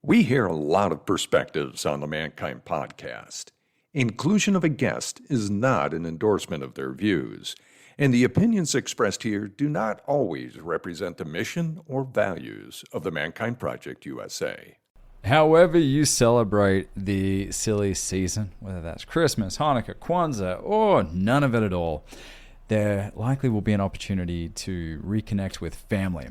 We hear a lot of perspectives on the Mankind podcast. Inclusion of a guest is not an endorsement of their views, and the opinions expressed here do not always represent the mission or values of the Mankind Project USA. However you celebrate the silly season, whether that's Christmas, Hanukkah, Kwanzaa, or none of it at all, there likely will be an opportunity to reconnect with family.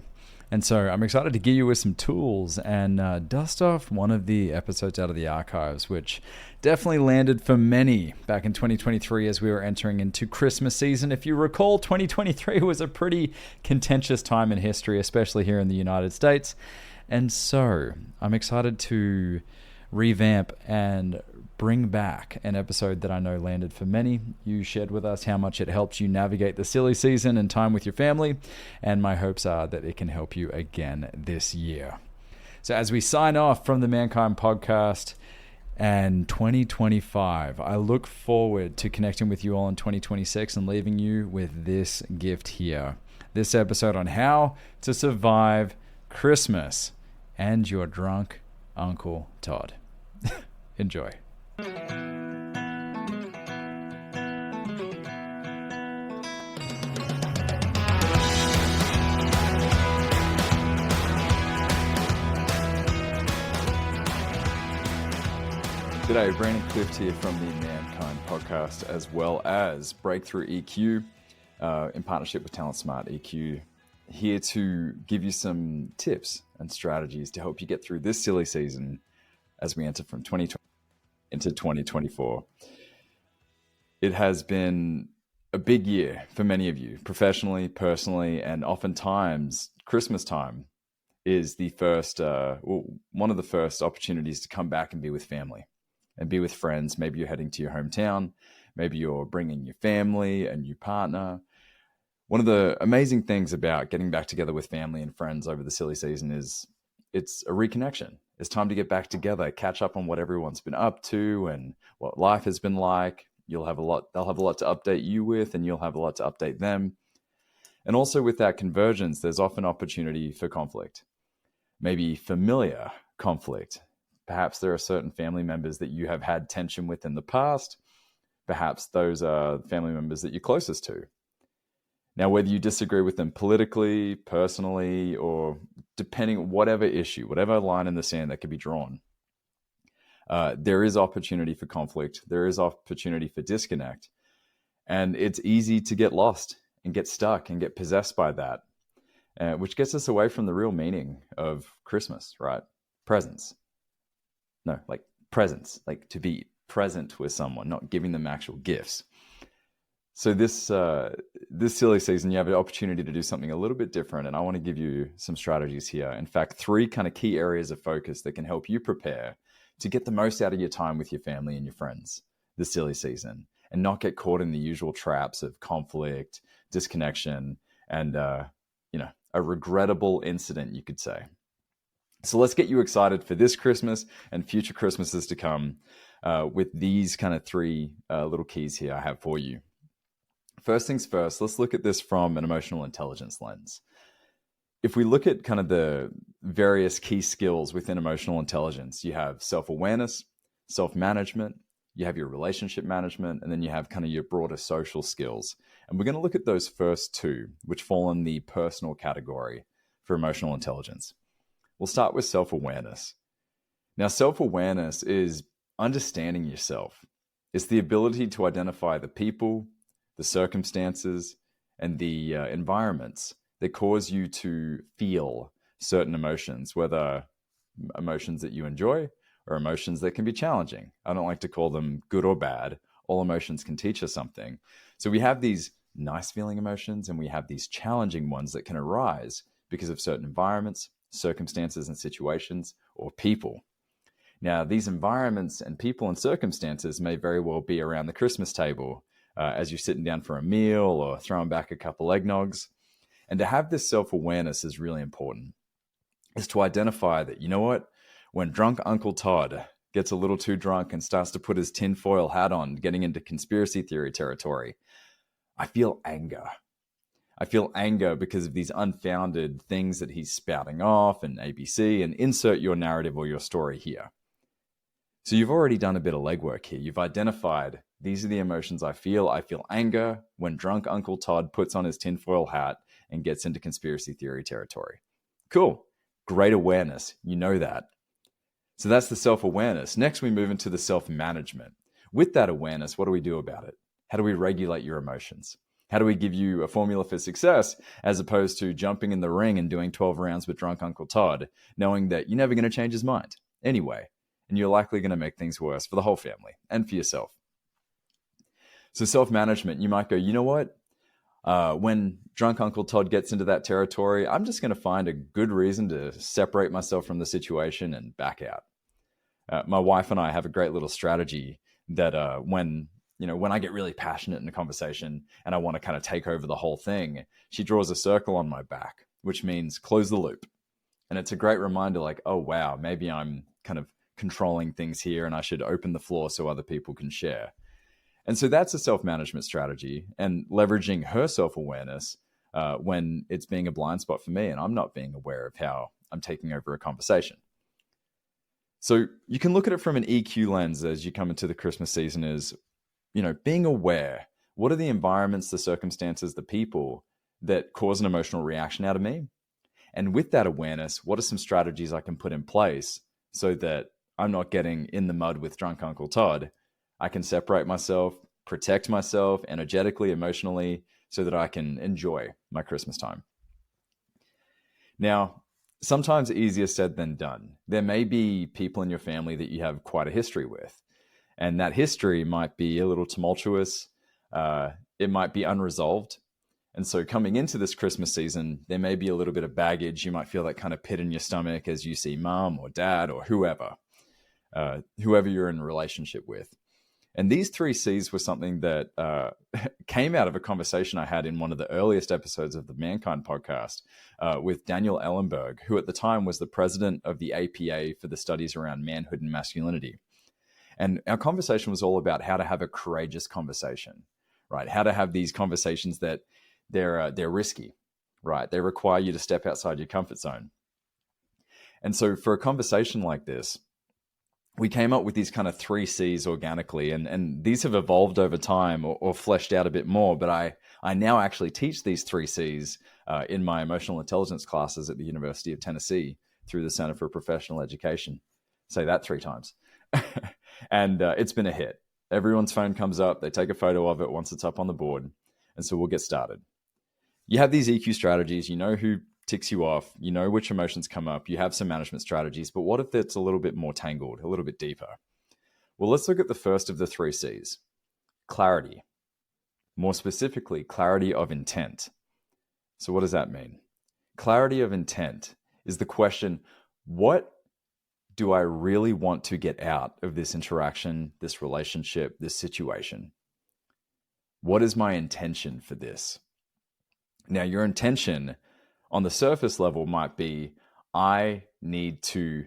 And so I'm excited to give you with some tools and dust off one of the episodes out of the archives, which definitely landed for many back in 2023 as we were entering into Christmas season. If you recall, 2023 was a pretty contentious time in history, especially here in the United States. And so I'm excited to revamp and bring back an episode that I know landed for many. You shared with us how much it helped you navigate the silly season and time with your family, and my hopes are that it can help you again this year. So as we sign off from the Mankind podcast and 2025, I look forward to connecting with you all in 2026 and leaving you with this gift here. This episode on how to survive Christmas and your drunk Uncle Todd. Enjoy. G'day, Brandon Clift here from the Mankind podcast, as well as Breakthrough EQ in partnership with Talent Smart EQ, here to give you some tips and strategies to help you get through this silly season as we enter from 2020 into 2024. It has been a big year for many of you, professionally, personally, and oftentimes Christmas time is the first, one of the first opportunities to come back and be with family and be with friends. Maybe you're heading to your hometown. Maybe you're bringing your family, a new partner. One of the amazing things about getting back together with family and friends over the silly season is it's a reconnection. It's time to get back together, catch up on what everyone's been up to and what life has been like. They'll have a lot to update you with, and you'll have a lot to update them. And also with that convergence, there's often opportunity for conflict, maybe familiar conflict. Perhaps there are certain family members that you have had tension with in the past. Perhaps those are family members that you're closest to. Now, whether you disagree with them politically, personally, or depending on whatever issue, whatever line in the sand that could be drawn, there is opportunity for conflict. There is opportunity for disconnect. And it's easy to get lost and get stuck and get possessed by that, which gets us away from the real meaning of Christmas, right? Presents. No, like presents, like to be present with someone, not giving them actual gifts. So this silly season, you have an opportunity to do something a little bit different, and I want to give you some strategies here. In fact, 3 kind of key areas of focus that can help you prepare to get the most out of your time with your family and your friends this silly season, and not get caught in the usual traps of conflict, disconnection, and a regrettable incident, you could say. So let's get you excited for this Christmas and future Christmases to come with these kind of 3 little keys here I have for you. First things first, let's look at this from an emotional intelligence lens. If we look at kind of the various key skills within emotional intelligence, you have self-awareness, self-management, you have your relationship management, and then you have kind of your broader social skills. And we're going to look at those first 2, which fall in the personal category for emotional intelligence. We'll start with self-awareness. Now, self-awareness is understanding yourself. It's the ability to identify the people, the circumstances, and the environments that cause you to feel certain emotions, whether emotions that you enjoy or emotions that can be challenging. I don't like to call them good or bad. All emotions can teach us something. So we have these nice feeling emotions, and we have these challenging ones that can arise because of certain environments, circumstances and situations, or people. Now, these environments and people and circumstances may very well be around the Christmas table, as you're sitting down for a meal or throwing back a couple eggnogs. And to have this self-awareness is really important, is to identify that, you know what, when drunk Uncle Todd gets a little too drunk and starts to put his tinfoil hat on, getting into conspiracy theory territory, I feel anger. I feel anger because of these unfounded things that he's spouting off and ABC, and insert your narrative or your story here. So you've already done a bit of legwork here. You've identified these are the emotions I feel. I feel anger when drunk Uncle Todd puts on his tinfoil hat and gets into conspiracy theory territory. Cool. Great awareness. You know that. So that's the self-awareness. Next, we move into the self-management. With that awareness, what do we do about it? How do we regulate your emotions? How do we give you a formula for success as opposed to jumping in the ring and doing 12 rounds with drunk Uncle Todd, knowing that you're never going to change his mind anyway, and you're likely going to make things worse for the whole family and for yourself. So self-management, you might go, you know what? When drunk Uncle Todd gets into that territory, I'm just going to find a good reason to separate myself from the situation and back out. My wife and I have a great little strategy that when I get really passionate in a conversation and I want to kind of take over the whole thing, she draws a circle on my back, which means close the loop. And it's a great reminder like, oh, wow, maybe I'm kind of controlling things here and I should open the floor so other people can share. And so that's a self-management strategy, and leveraging her self-awareness when it's being a blind spot for me and I'm not being aware of how I'm taking over a conversation. So you can look at it from an EQ lens as you come into the Christmas season is, being aware. What are the environments, the circumstances, the people that cause an emotional reaction out of me? And with that awareness, what are some strategies I can put in place so that I'm not getting in the mud with drunk Uncle Todd? I can separate myself, protect myself energetically, emotionally, so that I can enjoy my Christmas time. Now, sometimes easier said than done. There may be people in your family that you have quite a history with, and that history might be a little tumultuous. It might be unresolved. And so coming into this Christmas season, there may be a little bit of baggage. You might feel that kind of pit in your stomach as you see mom or dad or whoever you're in a relationship with. And these 3 C's were something that came out of a conversation I had in one of the earliest episodes of the Mankind podcast with Daniel Ellenberg, who at the time was the president of the APA for the studies around manhood and masculinity. And our conversation was all about how to have a courageous conversation, right? How to have these conversations that they're risky, right? They require you to step outside your comfort zone. And so for a conversation like this, we came up with these kind of 3 C's organically, and these have evolved over time or fleshed out a bit more. But I now actually teach these 3 C's in my emotional intelligence classes at the University of Tennessee through the Center for Professional Education. Say that 3 times. And it's been a hit. Everyone's phone comes up, they take a photo of it once it's up on the board. And so we'll get started. You have these EQ strategies, you know who ticks you off, you know which emotions come up, you have some management strategies, but what if it's a little bit more tangled, a little bit deeper? Well, let's look at the first of the 3 C's, clarity. More specifically, clarity of intent. So what does that mean? Clarity of intent is the question, what do I really want to get out of this interaction, this relationship, this situation? What is my intention for this? Now, your intention on the surface level might be, I need to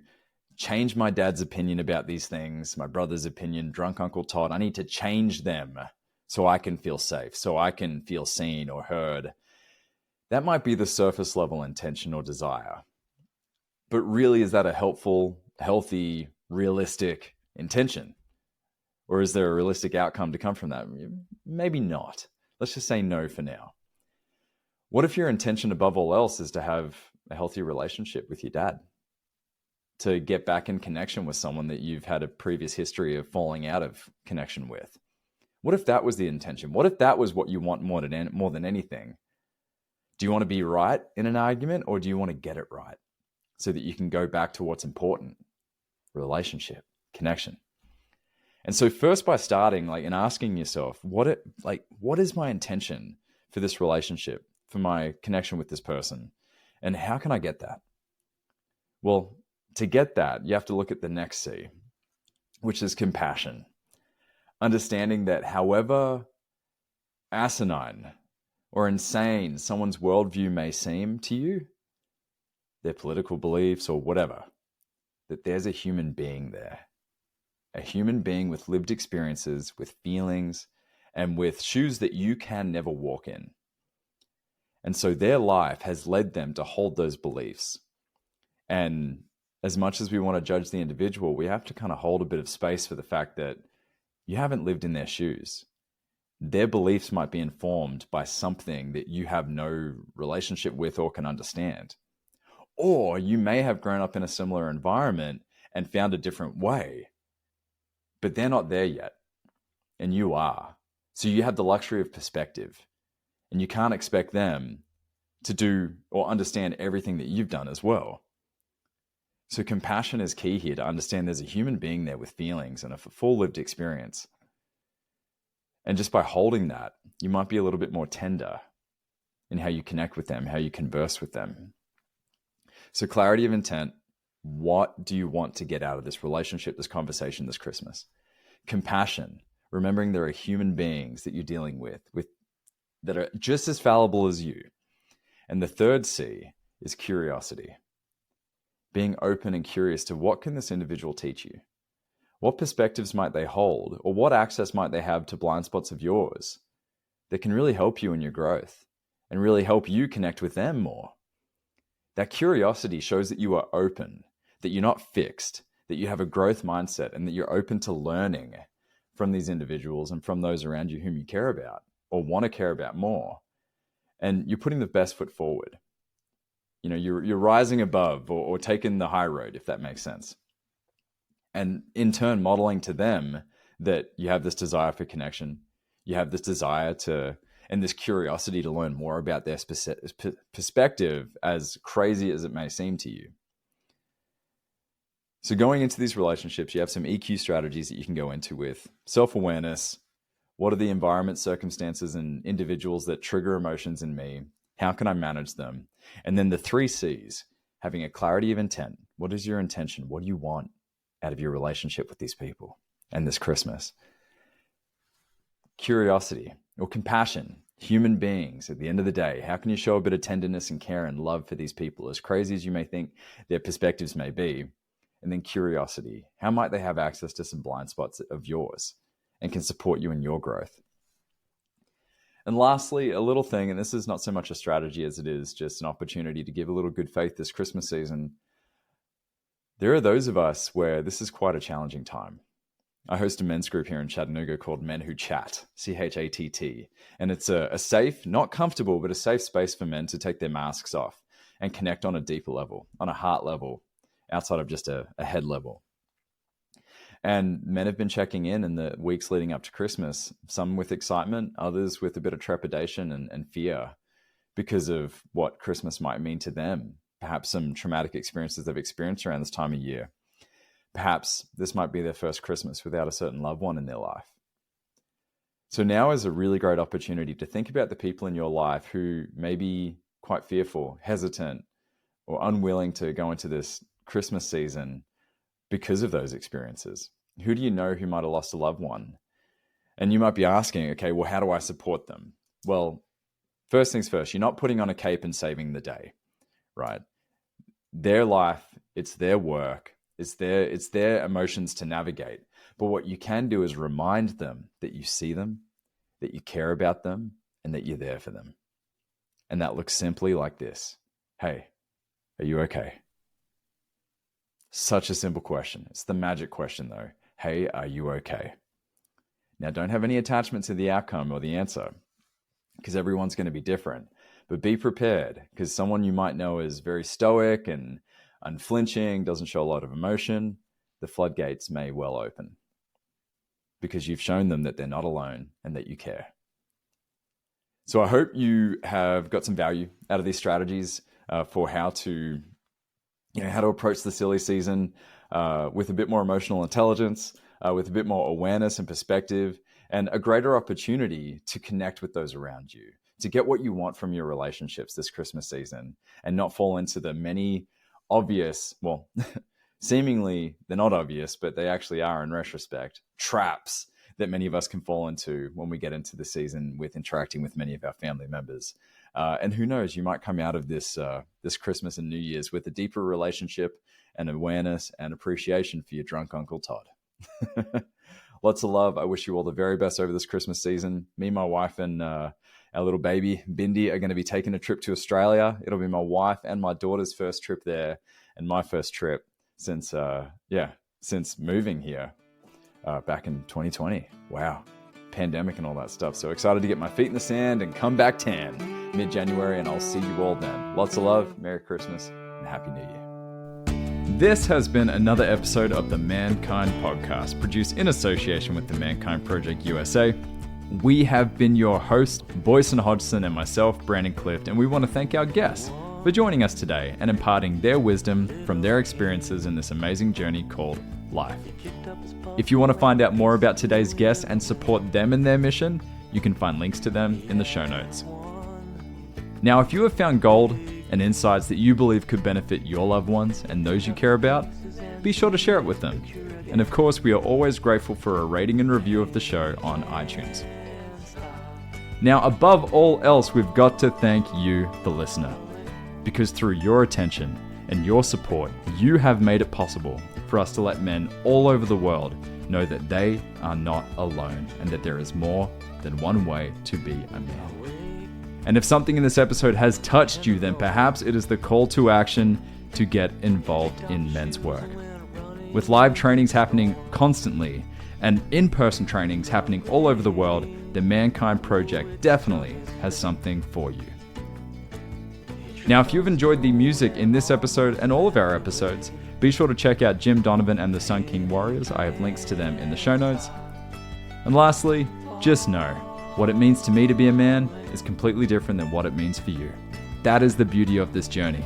change my dad's opinion about these things, my brother's opinion, drunk Uncle Todd. I need to change them so I can feel safe, so I can feel seen or heard. That might be the surface level intention or desire. But really, is that a helpful, healthy, realistic intention? Or is there a realistic outcome to come from that? Maybe not. Let's just say no for now. What if your intention above all else is to have a healthy relationship with your dad? To get back in connection with someone that you've had a previous history of falling out of connection with? What if that was the intention? What if that was what you want more than anything? Do you want to be right in an argument, or do you want to get it right so that you can go back to what's important? Relationship, connection. And so first, by starting and asking yourself, what is my intention for this relationship, for my connection with this person, and how can I get that? Well, to get that, you have to look at the next C, which is compassion. Understanding that however asinine or insane someone's worldview may seem to you, their political beliefs or whatever, that there's a human being there. A human being with lived experiences, with feelings, and with shoes that you can never walk in. And so their life has led them to hold those beliefs. And as much as we want to judge the individual, we have to kind of hold a bit of space for the fact that you haven't lived in their shoes. Their beliefs might be informed by something that you have no relationship with or can understand. Or you may have grown up in a similar environment and found a different way, but they're not there yet, and you are. So you have the luxury of perspective, and you can't expect them to do or understand everything that you've done as well. So compassion is key here, to understand there's a human being there with feelings and a full lived experience. And just by holding that, you might be a little bit more tender in how you connect with them, how you converse with them. So clarity of intent. What do you want to get out of this relationship, this conversation, this Christmas? Compassion, remembering there are human beings that you're dealing with that are just as fallible as you. And the third C is curiosity. Being open and curious to what can this individual teach you? What perspectives might they hold, or what access might they have to blind spots of yours that can really help you in your growth and really help you connect with them more? That curiosity shows that you are open, that you're not fixed, that you have a growth mindset, and that you're open to learning from these individuals and from those around you whom you care about or want to care about more. And you're putting the best foot forward. You know, you're rising above or taking the high road, if that makes sense. And in turn, modeling to them that you have this desire for connection, you have this desire to, and this curiosity to learn more about their perspective, as crazy as it may seem to you. So going into these relationships, you have some EQ strategies that you can go into with self-awareness. What are the environment, circumstances, and individuals that trigger emotions in me? How can I manage them? And then the 3 C's, having a clarity of intent. What is your intention? What do you want out of your relationship with these people and this Christmas? Curiosity or compassion, human beings at the end of the day. How can you show a bit of tenderness and care and love for these people, as crazy as you may think their perspectives may be? And then curiosity. How might they have access to some blind spots of yours and can support you in your growth? And lastly, a little thing, and this is not so much a strategy as it is just an opportunity to give a little good faith this Christmas season. There are those of us where this is quite a challenging time. I host a men's group here in Chattanooga called Men Who Chat, CHATT. And it's a safe, not comfortable, but a safe space for men to take their masks off and connect on a deeper level, on a heart level, outside of just a head level. And men have been checking in the weeks leading up to Christmas, some with excitement, others with a bit of trepidation and fear because of what Christmas might mean to them. Perhaps some traumatic experiences they've experienced around this time of year. Perhaps this might be their first Christmas without a certain loved one in their life. So now is a really great opportunity to think about the people in your life who may be quite fearful, hesitant, or unwilling to go into this Christmas season because of those experiences. Who do you know who might have lost a loved one? And you might be asking, okay, well, how do I support them? Well, first things first, you're not putting on a cape and saving the day, right? Their life, it's their work, it's their emotions to navigate. But what you can do is remind them that you see them, that you care about them, and that you're there for them. And that looks simply like this. Hey, are you okay? Such a simple question. It's the magic question though. Hey, are you okay? Now, don't have any attachment to the outcome or the answer because everyone's going to be different. But be prepared because someone you might know is very stoic and unflinching, doesn't show a lot of emotion. The floodgates may well open because you've shown them that they're not alone and that you care. So I hope you have got some value out of these strategies for how to approach the silly season with a bit more emotional intelligence, with a bit more awareness and perspective, and a greater opportunity to connect with those around you, to get what you want from your relationships this Christmas season and not fall into the many obvious, well, seemingly they're not obvious, but they actually are in retrospect, traps that many of us can fall into when we get into the season with interacting with many of our family members. And who knows, you might come out of this Christmas and New Year's with a deeper relationship and awareness and appreciation for your drunk Uncle Todd. Lots of love. I wish you all the very best over this Christmas season. Me, my wife, and our our little baby, Bindi, are going to be taking a trip to Australia. It'll be my wife and my daughter's first trip there and my first trip since moving here back in 2020. Wow. Pandemic and all that stuff. So excited to get my feet in the sand and come back tan mid-January, and I'll see you all then. Lots of love, Merry Christmas, and Happy New Year. This has been another episode of the Mankind Podcast, produced in association with the Mankind Project USA. We have been your hosts, Boyson Hodgson, and myself, Brandon Clift, and we want to thank our guests for joining us today and imparting their wisdom from their experiences in this amazing journey called life. If you want to find out more about today's guests and support them in their mission, you can find links to them in the show notes. Now, if you have found gold and insights that you believe could benefit your loved ones and those you care about, be sure to share it with them. And of course, we are always grateful for a rating and review of the show on iTunes. Now, above all else, we've got to thank you, the listener, because through your attention and your support, you have made it possible for us to let men all over the world know that they are not alone and that there is more than one way to be a man. And if something in this episode has touched you, then perhaps it is the call to action to get involved in men's work. With live trainings happening constantly and in-person trainings happening all over the world, the Mankind Project definitely has something for you. Now, if you've enjoyed the music in this episode and all of our episodes, be sure to check out Jim Donovan and the Sun King Warriors. I have links to them in the show notes. And lastly, just know, what it means to me to be a man is completely different than what it means for you. That is the beauty of this journey.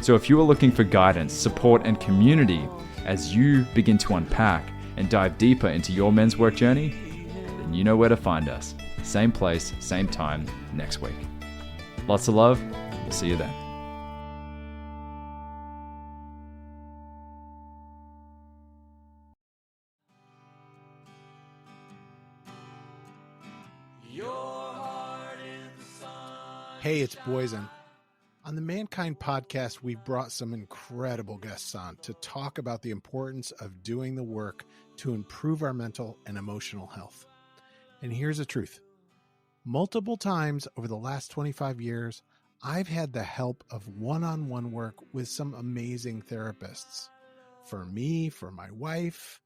So if you are looking for guidance, support, and community as you begin to unpack and dive deeper into your men's work journey, then you know where to find us. Same place, same time, next week. Lots of love. We'll see you then. Hey, it's Boyson. On the Mankind Podcast, we've brought some incredible guests on to talk about the importance of doing the work to improve our mental and emotional health. And here's the truth. Multiple times over the last 25 years, I've had the help of one-on-one work with some amazing therapists. For me, for my wife,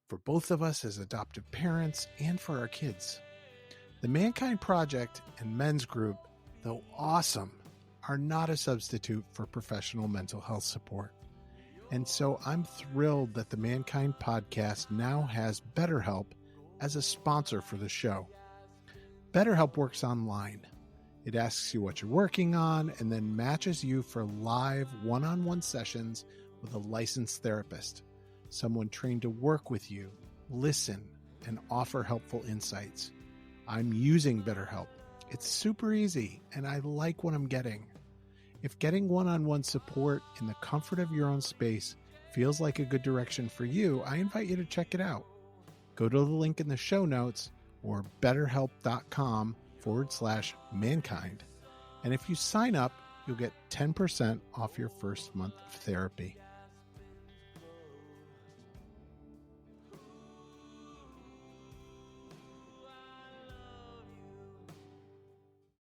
for both of us as adoptive parents, and for our kids. The Mankind Project and Men's Group, though awesome, are not a substitute for professional mental health support. And so I'm thrilled that the Mankind Podcast now has BetterHelp as a sponsor for the show. BetterHelp works online. It asks you what you're working on and then matches you for live one-on-one sessions with a licensed therapist, someone trained to work with you, listen, and offer helpful insights. I'm using BetterHelp. It's super easy, and I like what I'm getting. If getting one-on-one support in the comfort of your own space feels like a good direction for you, I invite you to check it out. Go to the link in the show notes or betterhelp.com/mankind. And if you sign up, you'll get 10% off your first month of therapy.